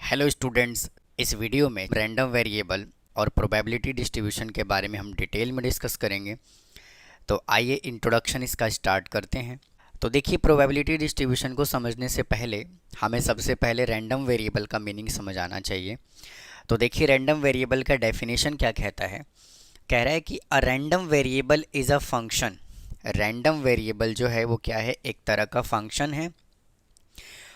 Hello students, इस video में random variable और प्रोबेबिलिटी डिस्ट्रीब्यूशन के बारे में हम डिटेल में डिस्कस करेंगे। तो आइए इंट्रोडक्शन इसका स्टार्ट करते हैं। तो देखिए, प्रोबेबिलिटी डिस्ट्रीब्यूशन को समझने से पहले हमें सबसे पहले रैंडम वेरिएबल का मीनिंग समझ आना चाहिए। तो देखिए, रैंडम वेरिएबल का डेफिनेशन क्या कहता है। कह रहा है कि a random variable is a function. Random variable जो है वो क्या है, एक तरह का फंक्शन है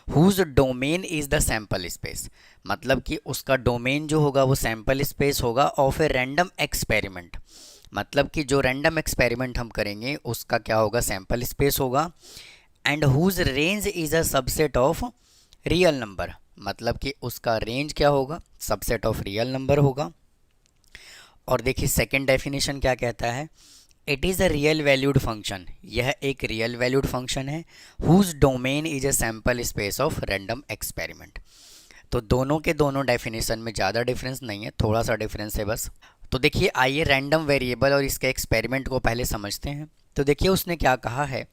whose domain is the sample space. मतलब कि उसका डोमेन जो होगा वो सैम्पल स्पेस होगा ऑफ ए रैंडम एक्सपेरिमेंट। मतलब कि जो रैंडम एक्सपेरिमेंट हम करेंगे उसका क्या होगा, सैम्पल स्पेस होगा। And whose range is a subset of real number. मतलब कि उसका रेंज क्या होगा, सबसेट ऑफ रियल नंबर होगा। और देखिए सेकेंड डेफिनेशन क्या कहता है, it is a real valued function. यह एक रियल वैल्यूड फंक्शन है whose domain is a sample space of random experiment. तो दोनों के दोनों डेफिनेशन में ज़्यादा डिफरेंस नहीं है, थोड़ा सा डिफरेंस है बस। तो देखिए, आइए रैंडम वेरिएबल और इसके एक्सपेरिमेंट को पहले समझते हैं। तो देखिए उसने क्या कहा है,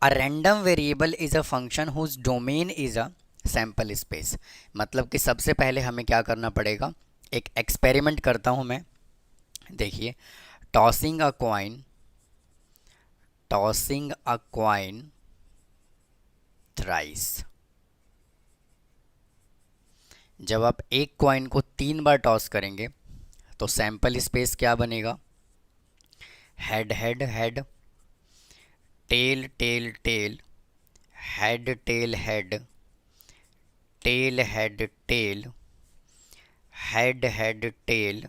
a random variable is a function whose domain is a sample space. मतलब कि सबसे पहले हमें क्या करना पड़ेगा, एक एक्सपेरिमेंट करता हूँ मैं। देखिए, tossing a coin tossing a coin thrice. जब आप एक कॉइन को 3 बार टॉस करेंगे तो सैंपल स्पेस क्या बनेगा, head head head, tail tail tail, head tail head, tail head tail, head head tail,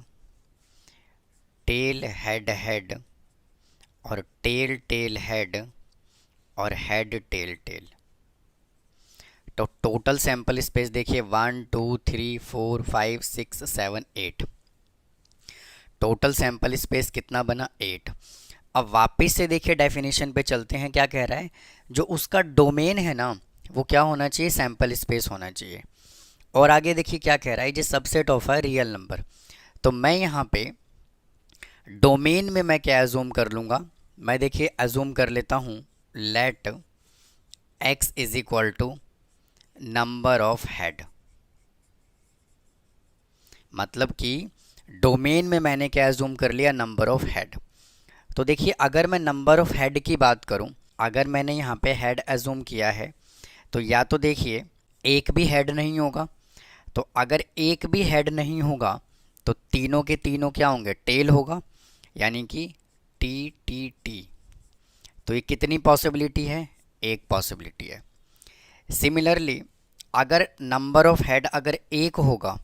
tail head head, और टेल टेल हेड, और हेड टेल टेल। तो टोटल सैंपल स्पेस देखिए 1 2 3 4 5 6 7 8। Total sample space कितना बना, 8। अब वापस से देखिए डेफिनेशन पे चलते हैं, क्या कह रहा है, जो उसका डोमेन है ना वो क्या होना चाहिए, सैंपल स्पेस होना चाहिए। और आगे देखिए क्या कह रहा है, जो सबसेट ऑफ है रियल नंबर। तो मैं यहाँ पे डोमेन में मैं क्या एज्यूम कर लूँगा, मैं देखिए एज्यूम कर लेता हूँ, let x is equal to number of head. मतलब कि डोमेन में मैंने क्या एज्यूम कर लिया, नंबर ऑफ हेड। तो देखिए अगर मैं नंबर ऑफ हेड की बात करूं, अगर मैंने यहाँ पे हेड एज्यूम किया है तो या तो देखिए एक भी हेड नहीं होगा। तो अगर एक भी हेड नहीं होगा तो तीनों के तीनों क्या होंगे, टेल होगा, यानी कि टी टी टी। तो ये कितनी पॉसिबिलिटी है, एक पॉसिबिलिटी है। सिमिलरली अगर नंबर ऑफ हेड अगर एक होगा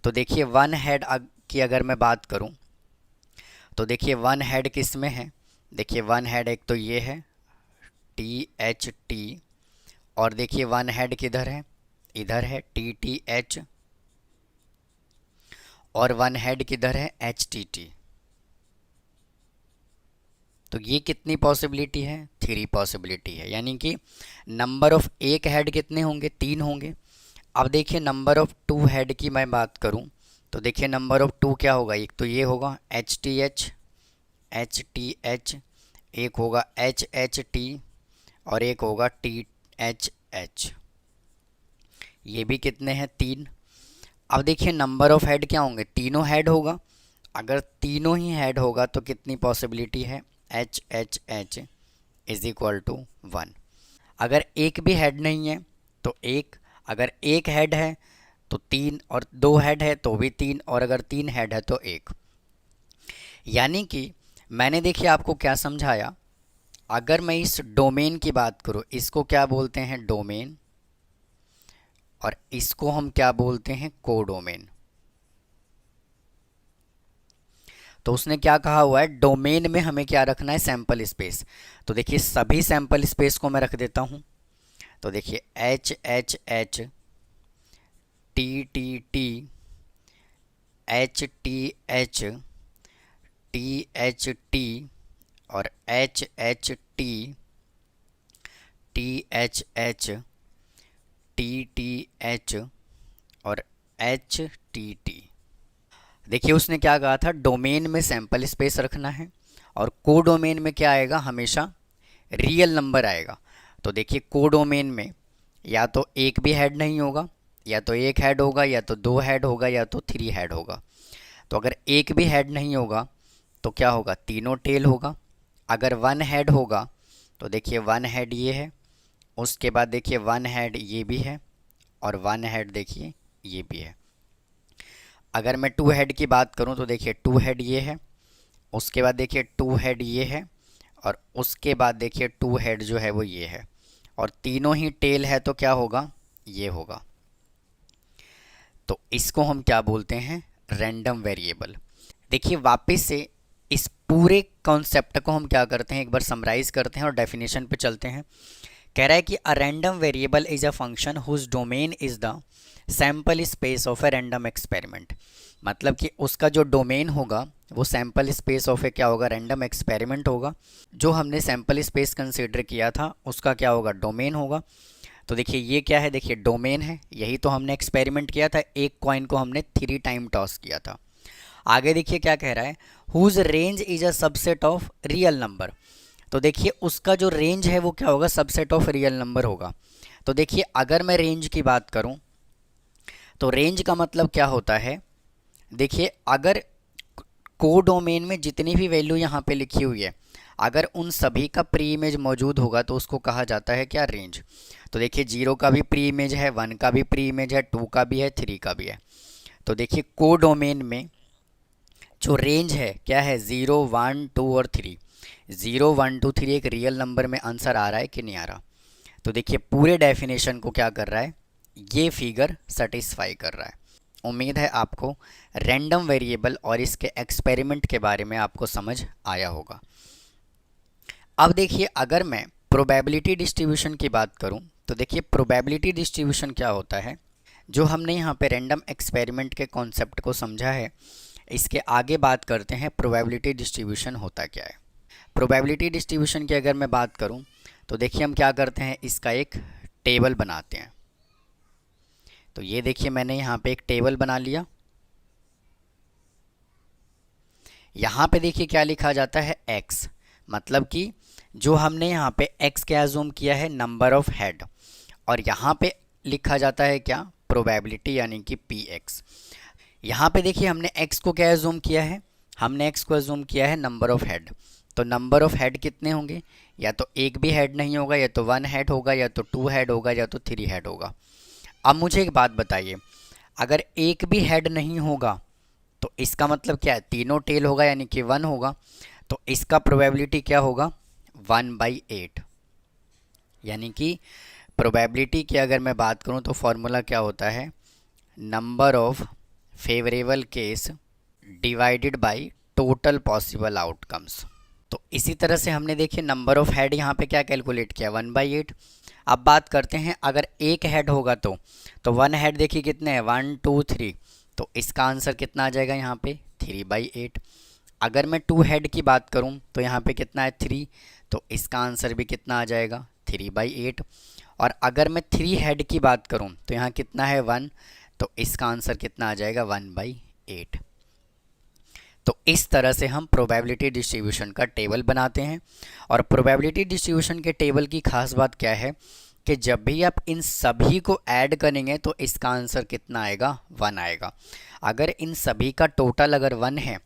तो देखिए वन हेड की अगर मैं बात करूं तो देखिए वन हेड किस में है, देखिए वन हेड एक तो ये है टी एच टी, और देखिए वन हेड किधर है, इधर है टी टी एच, और वन हेड किधर है, एच टी टी। तो ये कितनी पॉसिबिलिटी है, 3 पॉसिबिलिटी है। यानी कि नंबर ऑफ एक हेड कितने होंगे, 3 होंगे। अब देखिए नंबर ऑफ 2 हेड की मैं बात करूं तो देखिए नंबर ऑफ 2 क्या होगा, एक तो ये होगा H T H, H T H, एक होगा एच एच टी, और एक होगा टी एच एच। ये भी कितने हैं, 3। अब देखिए नंबर ऑफ हेड क्या होंगे, तीनों हेड होगा। अगर तीनों ही हेड होगा तो कितनी पॉसिबिलिटी है, H H H is equal to 1। अगर एक भी हेड नहीं है तो एक, अगर एक हेड है तो 3, और 2 हेड है तो भी 3, और अगर 3 हेड है तो 1। यानी कि मैंने देखिए आपको क्या समझाया, अगर मैं इस डोमेन की बात करूँ, इसको क्या बोलते हैं, डोमेन, और इसको हम क्या बोलते हैं, कोडोमेन। तो उसने क्या कहा हुआ है, डोमेन में हमें क्या रखना है, सैंपल स्पेस। तो देखिए सभी सैंपल स्पेस को मैं रख देता हूँ। तो देखिए H H H, T T T, H T H, T H T, और H H T, T H H, T T H, और एच टी टी। देखिए उसने क्या कहा था, डोमेन में सैंपल स्पेस रखना है, और कोडोमेन में क्या आएगा, हमेशा रियल नंबर आएगा। तो देखिए कोडोमेन में या तो एक भी हेड नहीं होगा, या तो एक हेड होगा, या तो दो हेड होगा, या तो थ्री हेड होगा। तो अगर एक भी हेड नहीं होगा तो क्या होगा, तीनों टेल होगा। अगर वन हेड होगा तो देखिए वन हेड ये है, उसके बाद देखिए वन हेड ये भी है, और वन हेड देखिए ये भी है। अगर मैं टू हेड की बात करूं तो देखिए टू हेड ये है, उसके बाद देखिए टू हेड ये है, और उसके बाद देखिए टू हेड जो है वो ये है, और तीनों ही टेल है तो क्या होगा, ये होगा। तो इसको हम क्या बोलते हैं, रैंडम वेरिएबल। देखिए वापस से इस पूरे कॉन्सेप्ट को हम क्या करते हैं, एक बार समराइज करते हैं और डेफिनेशन पे चलते हैं। कह रहा है कि a random variable is a function whose domain is the sample space of a random experiment. मतलब कि उसका जो डोमेन होगा वो सैम्पल स्पेस ऑफ ए क्या होगा, रैंडम एक्सपेरिमेंट होगा। जो हमने सैम्पल स्पेस कंसिडर किया था उसका क्या होगा, डोमेन होगा। तो देखिए ये क्या है, देखिए डोमेन है, यही तो हमने एक्सपेरिमेंट किया था, एक कॉइन को हमने 3 टाइम टॉस किया था। आगे देखिए क्या कह रहा है, whose range is a subset of real number. तो देखिए उसका जो रेंज है वो क्या होगा, सबसेट ऑफ रियल नंबर होगा। तो देखिए अगर मैं रेंज की बात करूं तो रेंज का मतलब क्या होता है, देखिए अगर कोडोमेन में जितनी भी वैल्यू यहाँ पे लिखी हुई है अगर उन सभी का प्री इमेज मौजूद होगा तो उसको कहा जाता है क्या, रेंज। तो देखिए 0 का भी प्री इमेज है, 1 का भी प्री इमेज है, 2 का भी है, 3 का भी है। तो देखिए कोडोमेन में जो रेंज है क्या है, 0 1 2 और 3। 0 1 2 3 एक रियल नंबर में आंसर आ रहा है कि नहीं आ रहा। तो देखिए पूरे डेफिनेशन को क्या कर रहा है, ये फिगर सेटिस्फाई कर रहा है। उम्मीद है आपको रैंडम वेरिएबल और इसके एक्सपेरिमेंट के बारे में आपको समझ आया होगा। अब देखिए अगर मैं प्रोबेबिलिटी डिस्ट्रीब्यूशन की बात करूं तो देखिए प्रोबेबिलिटी डिस्ट्रीब्यूशन क्या होता है, जो हमने यहाँ पे रैंडम एक्सपेरिमेंट के कॉन्सेप्ट को समझा है, इसके आगे बात करते हैं प्रोबेबिलिटी डिस्ट्रीब्यूशन होता क्या है। प्रोबेबिलिटी डिस्ट्रीब्यूशन की अगर मैं बात करूं तो देखिए हम क्या करते हैं, इसका एक टेबल बनाते हैं। तो ये देखिए मैंने यहाँ पे एक टेबल बना लिया। यहाँ पे देखिए क्या लिखा जाता है, x, मतलब कि जो हमने यहाँ पे x क्या एज्यूम किया है, नंबर ऑफ हेड, और यहाँ पे लिखा जाता है क्या, प्रोबेबिलिटी यानी कि px। यहाँ पे देखिए हमने x को क्या एज्यूम किया है, हमने x को एज्यूम किया है नंबर ऑफ हेड। तो नंबर ऑफ हेड कितने होंगे, या तो एक भी हेड नहीं होगा, या तो 1 हेड होगा, या तो 2 हेड होगा, या तो 3 हेड होगा। अब मुझे एक बात बताइए, अगर एक भी हेड नहीं होगा तो इसका मतलब क्या है, तीनों टेल होगा यानी कि 1 होगा। तो इसका प्रोबेबिलिटी क्या होगा, 1/8। यानी कि प्रोबेबिलिटी की अगर मैं बात करूं तो फॉर्मूला क्या होता है, number of favourable case divided by total possible outcomes. तो इसी तरह से हमने देखिए नंबर ऑफ हेड यहाँ पे क्या कैलकुलेट किया, 1/8। अब बात करते हैं अगर एक हेड होगा तो 1 हेड देखिए कितने हैं, 1 2 3। तो इसका आंसर कितना आ जाएगा यहाँ पे, 3/8। अगर मैं 2 हेड की बात करूँ तो यहाँ पे कितना है, 3। तो इसका आंसर भी कितना आ जाएगा, 3/8। और अगर मैं 3 हेड की बात करूँ तो यहाँ कितना है, 1। तो इसका आंसर कितना आ जाएगा, 1/8। तो इस तरह से हम प्रोबेबिलिटी डिस्ट्रीब्यूशन का टेबल बनाते हैं। और प्रोबेबिलिटी डिस्ट्रीब्यूशन के टेबल की खास बात क्या है कि जब भी आप इन सभी को ऐड करेंगे तो इसका आंसर कितना आएगा, 1 आएगा। अगर इन सभी का टोटल अगर 1 है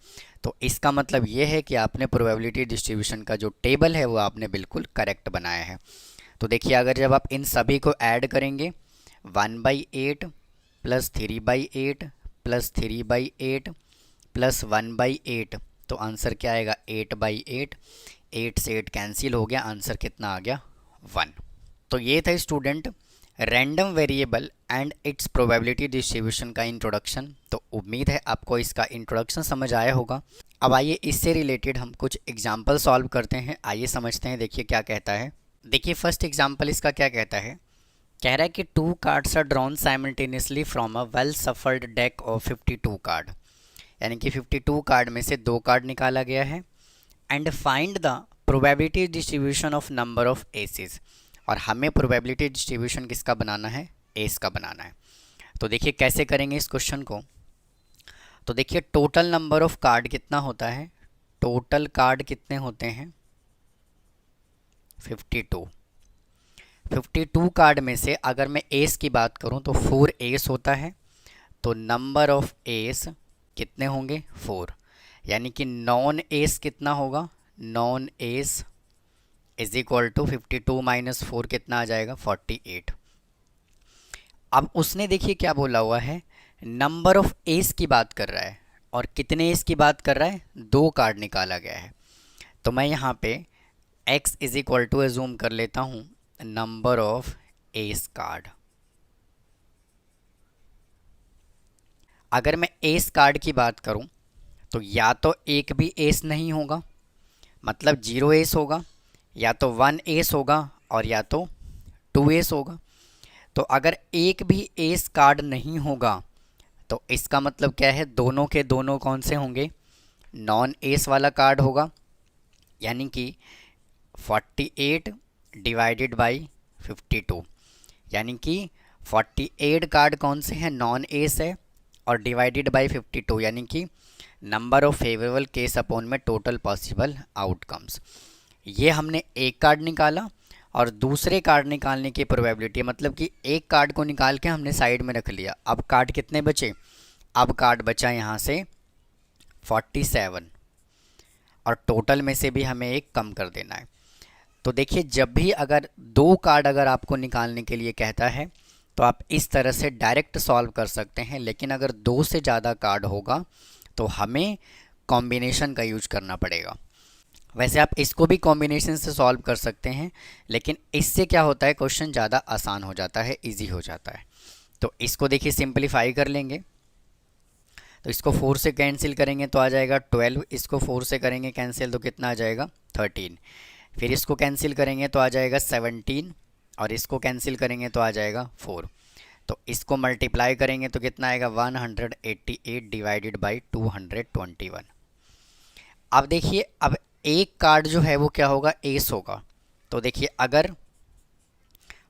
तो इसका मतलब ये है कि आपने प्रोबेबिलिटी डिस्ट्रीब्यूशन का जो टेबल है वो आपने बिल्कुल करेक्ट बनाया है। तो देखिए अगर जब आप इन सभी को ऐड करेंगे, 1/8 प्लस 3/8 प्लस 3/8 प्लस 1/8, तो आंसर क्या आएगा, 8/8। 8 से 8 कैंसिल हो गया, आंसर कितना आ गया, 1। तो ये था student random variable and it's probability distribution का इंट्रोडक्शन। तो उम्मीद है आपको इसका इंट्रोडक्शन समझ आया होगा। अब आइए इससे रिलेटेड हम कुछ एग्जाम्पल सॉल्व करते हैं, आइए समझते हैं। देखिए क्या कहता है, देखिए फर्स्ट एग्जाम्पल इसका क्या कहता है, कह रहा है कि 2 cards are drawn simultaneously from a well shuffled deck of 52 card. यानी कि 52 कार्ड में से 2 कार्ड निकाला गया है। And find the probability distribution of number of aces. और हमें प्रोबेबिलिटी डिस्ट्रीब्यूशन किसका बनाना है, एस का बनाना है। तो देखिए कैसे करेंगे इस क्वेश्चन को। तो देखिए टोटल नंबर ऑफ कार्ड कितना होता है, टोटल कार्ड कितने होते हैं, 52। 52 कार्ड में से अगर मैं एस की बात करूं तो 4 एस होता है, तो नंबर ऑफ एस कितने होंगे 4, यानी कि नॉन एस कितना होगा, non ace is equal to 52 minus 4 कितना आ जाएगा 48। अब उसने देखिए क्या बोला हुआ है, नंबर ऑफ एस की बात कर रहा है, और कितने एस की बात कर रहा है, 2 कार्ड निकाला गया है। तो मैं यहाँ पे x is equal to assume कर लेता हूँ नंबर ऑफ एस कार्ड। अगर मैं एस कार्ड की बात करूं तो या तो एक भी एस नहीं होगा, मतलब 0 एस होगा, या तो 1 एस होगा, और या तो 2 एस होगा। तो अगर एक भी एस कार्ड नहीं होगा तो इसका मतलब क्या है, दोनों के दोनों कौन से होंगे, नॉन एस वाला कार्ड होगा, यानी कि 48 डिवाइडेड बाई 52, यानी कि 48 कार्ड कौन से हैं, नॉन एस है, और डिवाइडेड बाई 52 यानी कि number of favourable case upon में टोटल पॉसिबल आउटकम्स। ये हमने एक कार्ड निकाला, और दूसरे कार्ड निकालने की प्रोबेबिलिटी, मतलब कि एक कार्ड को निकाल के हमने साइड में रख लिया। अब कार्ड कितने बचे, अब कार्ड बचा यहाँ से 47, और टोटल में से भी हमें एक कम कर देना है। तो देखिए जब भी अगर 2 कार्ड अगर आपको निकालने के लिए कहता है तो आप इस तरह से डायरेक्ट सॉल्व कर सकते हैं, लेकिन अगर 2 से ज़्यादा कार्ड होगा तो हमें कॉम्बिनेशन का यूज करना पड़ेगा। वैसे आप इसको भी कॉम्बिनेशन से सॉल्व कर सकते हैं, लेकिन इससे क्या होता है, क्वेश्चन ज़्यादा आसान हो जाता है, इजी हो जाता है। तो इसको देखिए सिंपलीफाई कर लेंगे, तो इसको 4 से कैंसिल करेंगे तो आ जाएगा 12, इसको 4 से करेंगे कैंसिल तो कितना आ जाएगा 13, फिर इसको कैंसिल करेंगे तो आ जाएगा 17, और इसको कैंसिल करेंगे तो आ जाएगा 4। तो इसको मल्टीप्लाई करेंगे तो कितना आएगा 188 डिवाइडेड बाई 221। अब देखिए अब एक कार्ड जो है वो क्या होगा, एस होगा। तो देखिए अगर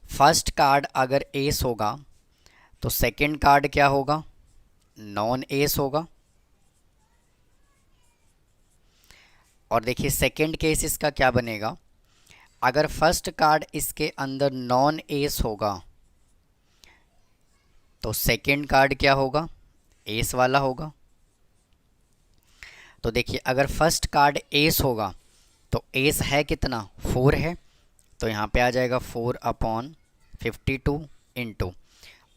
फर्स्ट कार्ड अगर एस होगा तो सेकंड कार्ड क्या होगा, नॉन एस होगा। और देखिए सेकंड केस इसका क्या बनेगा, अगर फर्स्ट कार्ड इसके अंदर नॉन एस होगा तो सेकंड कार्ड क्या होगा, एस वाला होगा। तो देखिए अगर फर्स्ट कार्ड एस होगा तो एस है कितना 4 है, तो यहाँ पे आ जाएगा 4/52 इंटू,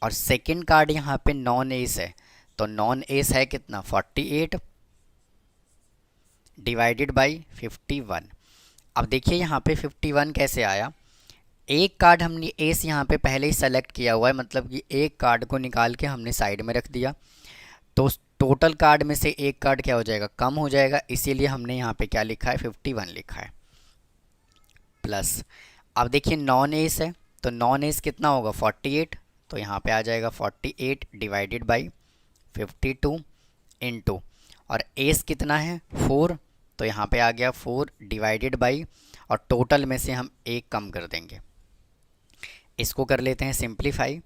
और सेकंड कार्ड यहाँ पे नॉन एस है, तो नॉन एस है कितना 48 डिवाइडेड बाई 51। अब देखिए यहाँ पे 51 कैसे आया, एक कार्ड हमने एस यहाँ पे पहले ही सेलेक्ट किया हुआ है, मतलब कि एक कार्ड को निकाल के हमने साइड में रख दिया, तो टोटल कार्ड में से एक कार्ड क्या हो जाएगा, कम हो जाएगा, इसीलिए हमने यहाँ पे क्या लिखा है 51 लिखा है, प्लस। अब देखिए नॉन एस है, तो नॉन एस कितना होगा 48, तो यहाँ पे आ जाएगा 48 डिवाइडेड बाई 52 इंटू, और एस कितना है 4, तो यहाँ पे आ गया 4 डिवाइडेड बाई, और टोटल में से हम एक कम कर देंगे। इसको कर लेते हैं सिंप्लीफाई,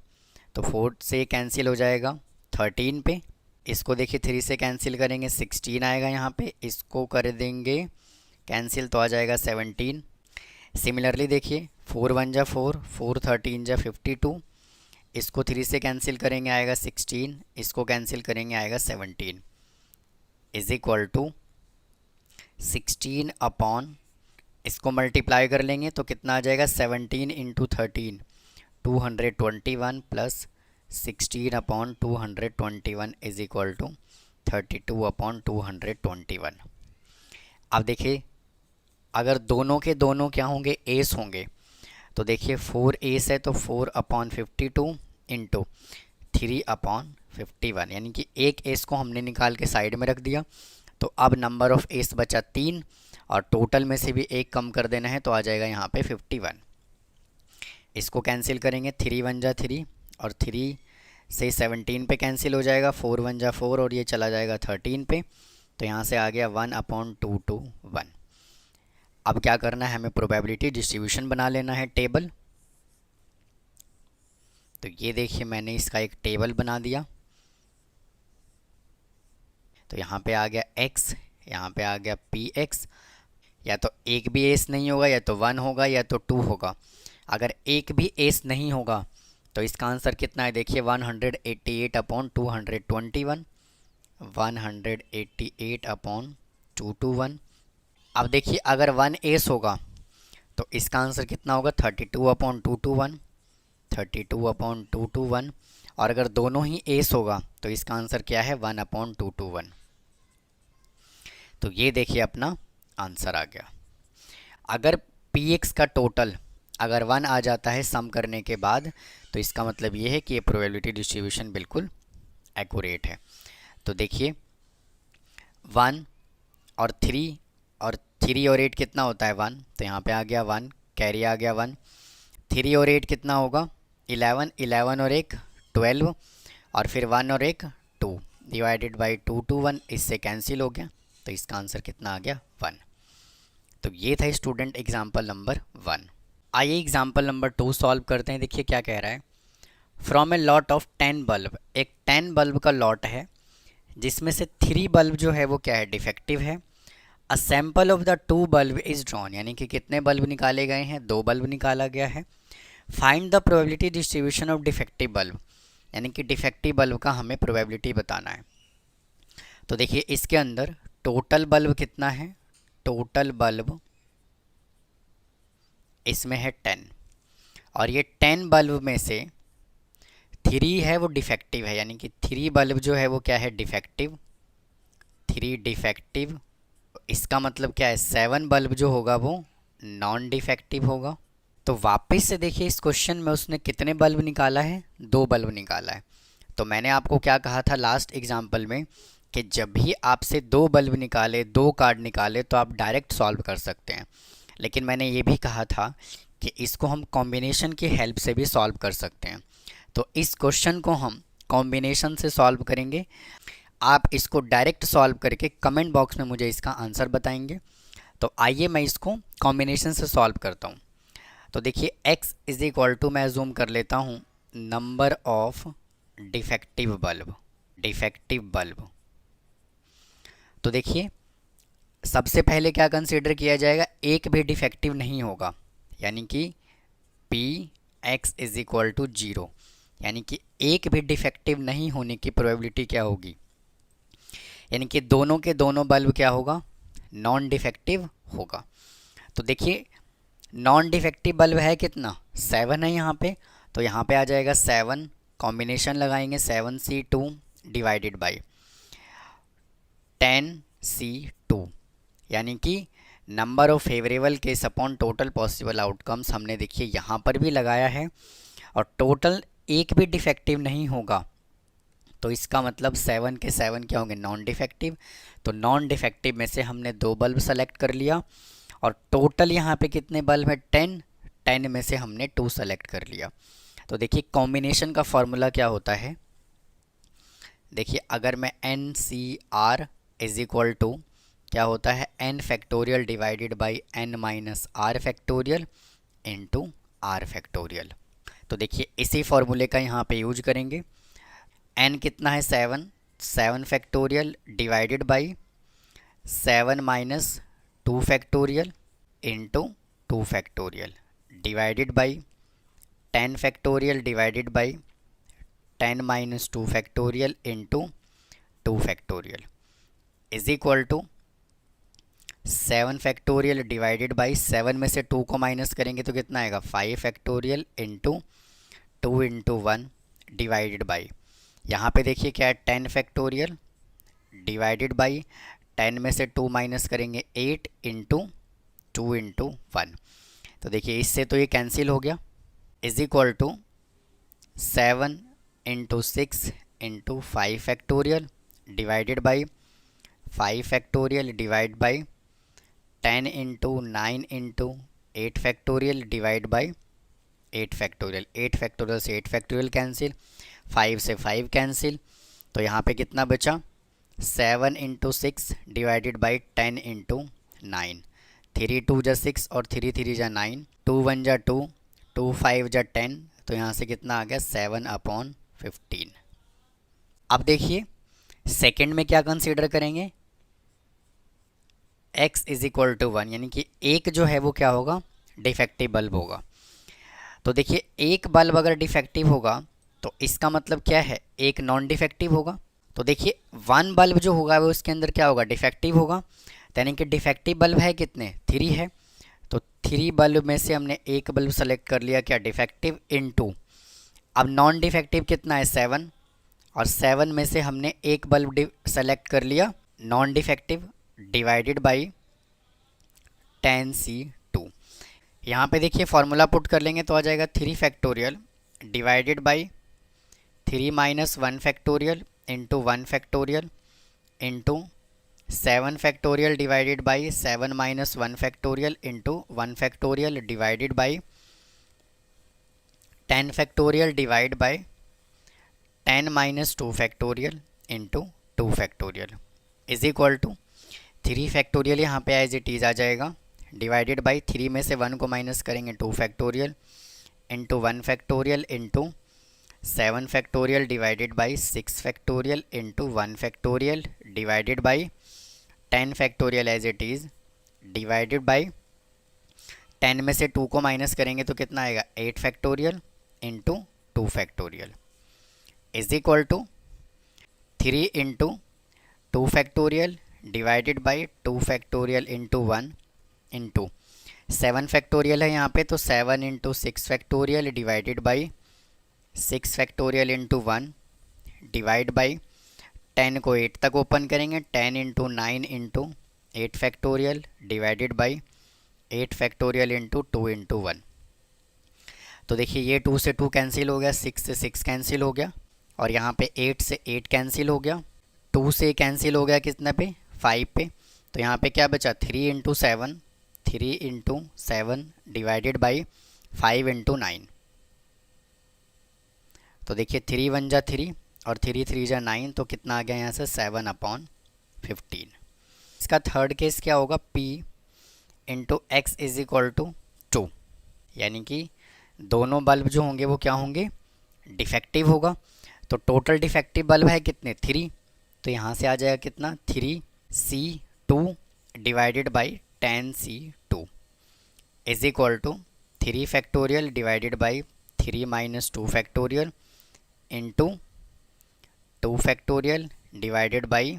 तो 4 से कैंसिल हो जाएगा 13 पे, इसको देखिए 3 से कैंसिल करेंगे 16 आएगा यहाँ पे, इसको कर देंगे कैंसिल तो आ जाएगा 17। सिमिलरली देखिए 4 1 जा 4, 4 13 जा 52, इसको 3 से कैंसिल करेंगे आएगा 16, इसको कैंसिल करेंगे आएगा 17, इज इक्वल टू 16 अपॉन, इसको मल्टीप्लाई कर लेंगे तो कितना आ जाएगा 17 into 13 221 plus 16 upon 221 is equal to 32 upon 221। अब देखिए अगर दोनों के दोनों क्या होंगे, एस होंगे, तो देखिए 4 एस है तो 4 अपॉन 52 इंटू 3 अपॉन 51, यानी कि एक एस को हमने निकाल के साइड में रख दिया। तो अब नंबर ऑफ एस बचा 3, और टोटल में से भी एक कम कर देना है, तो आ जाएगा यहाँ पे 51। इसको कैंसिल करेंगे 3 1 जा 3, और 3 से 17 पे कैंसिल हो जाएगा, 4 1 जा 4, और ये चला जाएगा 13 पे, तो यहाँ से आ गया 1/221। अब क्या करना है, हमें प्रोबेबिलिटी डिस्ट्रीब्यूशन बना लेना है टेबल। तो ये देखिए मैंने इसका एक टेबल बना दिया, तो यहाँ पे आ गया x, यहाँ पे आ गया px, या तो एक भी एस नहीं होगा, या तो 1 होगा, या तो 2 होगा। अगर एक भी एस नहीं होगा तो इसका आंसर कितना है, देखिए 188/221, 188/221। अब देखिए अगर वन एस होगा तो इसका आंसर कितना होगा, 32/221, 32/221। और अगर दोनों ही एस होगा तो इसका आंसर क्या है, 1/221। तो ये देखिए अपना आंसर आ गया। अगर पी एक्स का टोटल अगर 1 आ जाता है सम करने के बाद, तो इसका मतलब ये है कि ये प्रोबेबिलिटी डिस्ट्रीब्यूशन बिल्कुल एक्यूरेट है। तो देखिए 1 और 3 और 3 और 8 कितना होता है 1, तो यहाँ पे आ गया 1, कैरी आ गया 1। 3 और 8 कितना होगा 11, 11 और 1 12, और फिर 1 और 1 2, डिवाइडेड बाई 2 2 1, इससे कैंसिल हो गया। तो इसका आंसर कितना आ गया 1। तो ये था स्टूडेंट एग्जाम्पल नंबर 1। आइए एग्जाम्पल नंबर 2 सॉल्व करते हैं। देखिए क्या कह रहा है, from a lot of 10 bulb, एक 10 बल्ब का लॉट है जिसमें से 3 बल्ब जो है वो क्या है, डिफेक्टिव है। A sample of the 2 bulb is drawn, यानी कि कितने बल्ब निकाले गए हैं, 2 बल्ब निकाला गया है। Find the probability distribution of defective bulb, यानी कि डिफेक्टिव बल्ब का हमें प्रोबेबिलिटी बताना है। तो देखिए इसके अंदर टोटल बल्ब कितना है, टोटल बल्ब इसमें है 10, और ये 10 बल्ब में से 3 है वो डिफेक्टिव है, यानी कि 3 बल्ब जो है वो क्या है, डिफेक्टिव, 3 डिफेक्टिव। इसका मतलब क्या है, 7 बल्ब जो होगा वो नॉन डिफेक्टिव होगा। तो वापस से देखिए इस क्वेश्चन में उसने कितने बल्ब निकाला है, 2 बल्ब निकाला है। तो मैंने आपको क्या कहा था लास्ट एग्जाम्पल में कि जब भी आपसे 2 बल्ब निकाले, 2 कार्ड निकाले, तो आप डायरेक्ट सॉल्व कर सकते हैं। लेकिन मैंने ये भी कहा था कि इसको हम कॉम्बिनेशन की हेल्प से भी सॉल्व कर सकते हैं। तो इस क्वेश्चन को हम कॉम्बिनेशन से सॉल्व करेंगे। आप इसको डायरेक्ट सॉल्व करके कमेंट बॉक्स में मुझे इसका आंसर बताएंगे। तो आइए मैं इसको कॉम्बिनेशन से सॉल्व करता हूँ। तो देखिए x इज इक्वल टू, मैं जूम कर लेता हूँ, number of defective bulb, defective bulb. तो देखिए सबसे पहले क्या कंसीडर किया जाएगा, एक भी डिफेक्टिव नहीं होगा, यानी कि P X is equal to 0, यानी कि एक भी डिफेक्टिव नहीं होने की प्रोबेबिलिटी क्या होगी, यानी कि दोनों के दोनों बल्ब क्या होगा, नॉन डिफेक्टिव होगा। तो देखिए नॉन डिफेक्टिव बल्ब है कितना, 7 है यहाँ पे। तो यहाँ पे आ जाएगा 7, कॉम्बिनेशन लगाएंगे 7C2 डिवाइडेड बाई 10C2, यानी कि number of favourable case upon total possible outcomes हमने देखिए यहाँ पर भी लगाया है। और टोटल एक भी डिफेक्टिव नहीं होगा, तो इसका मतलब 7 के 7 क्या होंगे, नॉन डिफेक्टिव। तो नॉन डिफेक्टिव में से हमने 2 बल्ब सेलेक्ट कर लिया, और टोटल यहाँ पे कितने बल्ब है, 10, 10 में से हमने 2 सेलेक्ट कर लिया। तो देखिए कॉम्बिनेशन का फॉर्मूला क्या होता है, देखिए अगर मैं NCR इज इक्वल टू क्या होता है, n factorial divided by n minus r factorial into r factorial. तो देखिए इसी फॉर्मूले का यहाँ पे यूज करेंगे। n कितना है 7, 7 factorial divided by 7 minus 2 factorial into 2 factorial divided by 10 factorial divided by 10 minus 2 factorial into 2 factorial is equal to 7 factorial divided by 7 में से 2 को माइनस करेंगे तो कितना आएगा, 5 factorial into 2 into 1 divided by, यहाँ पे देखिए क्या है 10 फैक्टोरियल डिवाइडेड बाई 10 में से 2 माइनस करेंगे 8 इंटू 2 इंटू 1। तो देखिए इससे तो ये कैंसिल हो गया, is equal to 7 into 6 into 5 factorial divided by 5 factorial divide by 10 into 9 into 8 factorial divide by 8 factorial, 8 factorial से 8 फैक्टोरियल कैंसिल, 5 से 5 कैंसिल। तो यहाँ पे कितना बचा, 7 इंटू 6 डिवाइडेड बाई 10 इंटू 9, 3 2 जा 6 और 3 3 जा 9, 2 1 जा 2, 2 5 जा 10। तो यहाँ से कितना आ गया 7/15। अब देखिए सेकेंड में क्या कंसीडर करेंगे, x इज इक्वल टू 1, यानी कि एक जो है वो क्या होगा, डिफेक्टिव बल्ब होगा। तो देखिए एक बल्ब अगर डिफेक्टिव होगा तो इसका मतलब क्या है, एक नॉन डिफेक्टिव होगा। तो देखिए वन बल्ब जो होगा वो उसके अंदर क्या होगा, डिफेक्टिव होगा। यानी कि डिफेक्टिव बल्ब है कितने, 3 है। तो 3 बल्ब में से हमने एक बल्ब सेलेक्ट कर लिया क्या, डिफेक्टिव, इनटू अब नॉन डिफेक्टिव कितना है, 7, और 7 में से हमने एक बल्ब सेलेक्ट कर लिया non defective, divided by 10C2। यहाँ पे देखिए फॉर्मूला पुट कर लेंगे तो आ जाएगा 3 factorial divided by 3 minus 1 factorial into 1 factorial into 7 factorial divided by 7 minus 1 factorial into 1 factorial divided by 10 factorial divide by 10 minus 2 factorial into 2 factorial is equal to 3 factorial यहाँ पे एज इट इज़ आ जाएगा, divided by 3 में से 1 को minus करेंगे 2 factorial into 1 factorial into 7 factorial divided by 6 factorial into 1 factorial divided by 10 factorial as it is, divided by 10 में से 2 को माइनस करेंगे तो कितना आएगा, 8 factorial into 2 factorial is equal to 3 into 2 factorial divided by 2 factorial into 1 into 7 factorial है यहाँ पे, तो 7 into 6 factorial divided by 6 factorial into 1 divide by 10 को 8 तक ओपन करेंगे, 10 into 9 into 8 factorial divided by 8 factorial into 2 into 1। तो देखिए ये 2 से 2 कैंसिल हो गया, 6 से 6 कैंसिल हो गया, और यहाँ पे 8 से 8 कैंसिल हो गया, 2 से कैंसिल हो गया कितने पे, 5 पे। तो यहाँ पे क्या बचा, 3 into 7, 3 into 7 divided by 5 into 9। तो देखिए 3 1 जा 3 और 3 3 जा 9, तो कितना आ गया यहाँ से 7/15। इसका थर्ड केस क्या होगा, P into x is equal to 2, यानी कि दोनों बल्ब जो होंगे वो क्या होंगे, डिफेक्टिव होगा। तो टोटल डिफेक्टिव बल्ब है कितने, 3, तो यहाँ से आ जाएगा कितना, 3C2 divided by 10C2 is equal to 3 factorial divided by 3 minus 2 factorial into 2 factorial divided by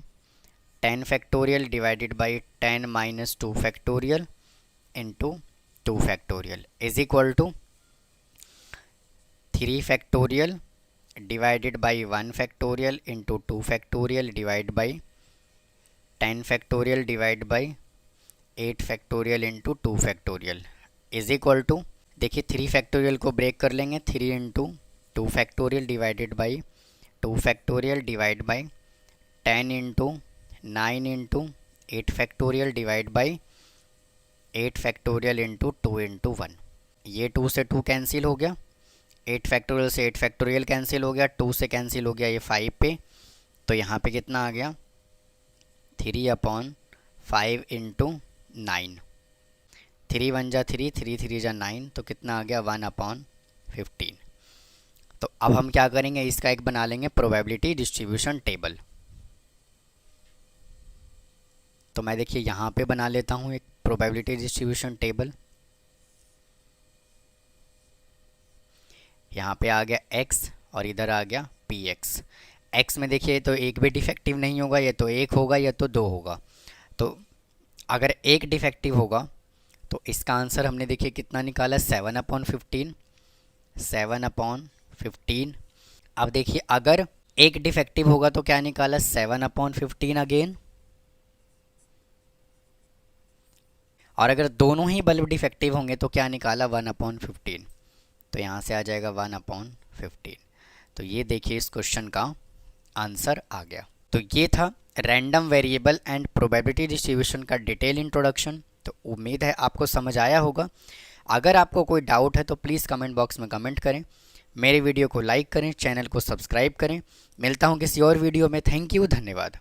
10 factorial divided by 10 minus 2 factorial into 2 factorial is equal to 3 factorial divided by 1 factorial into 2 factorial divide by 10 factorial divide by 8 factorial into 2 factorial is equal to, देखिए 3 फैक्टोरियल को break कर लेंगे, 3 into 2 factorial divided by 2 factorial divide by 10 into 9 into 8 factorial divide by 8 factorial into 2 into 1। ये 2 से 2 cancel हो गया, 8 factorial से 8 फैक्टोरियल कैंसिल हो गया, 2 से कैंसिल हो गया ये 5 पे, तो यहाँ पे कितना आ गया, 3/5 इंटू 9, 3 1 जा 3, 3 3 जा 9, तो कितना आ गया 1/15। तो अब हम क्या करेंगे, इसका एक बना लेंगे प्रोबेबिलिटी डिस्ट्रीब्यूशन टेबल। तो मैं देखिए यहाँ पे बना लेता हूँ एक प्रोबेबिलिटी डिस्ट्रीब्यूशन टेबल। यहाँ पे आ गया x और इधर आ गया px। x में देखिए तो एक भी डिफेक्टिव नहीं होगा, ये तो 1 होगा या तो 2 होगा। तो अगर एक डिफेक्टिव होगा तो इसका आंसर हमने देखिए कितना निकाला, 7/15, 7/15। अब देखिए अगर एक डिफेक्टिव होगा तो क्या निकाला, 7/15 अगेन, और अगर दोनों ही बल्ब डिफेक्टिव होंगे तो क्या निकाला, 1/15। तो यहाँ से आ जाएगा 1/15। तो ये देखिए इस क्वेश्चन का आंसर आ गया। तो ये था random variable and probability distribution का डिटेल इंट्रोडक्शन। तो उम्मीद है आपको समझ आया होगा। अगर आपको कोई डाउट है तो प्लीज़ कमेंट बॉक्स में कमेंट करें, मेरे वीडियो को लाइक करें, चैनल को सब्सक्राइब करें। मिलता हूँ किसी और वीडियो में। थैंक यू, धन्यवाद।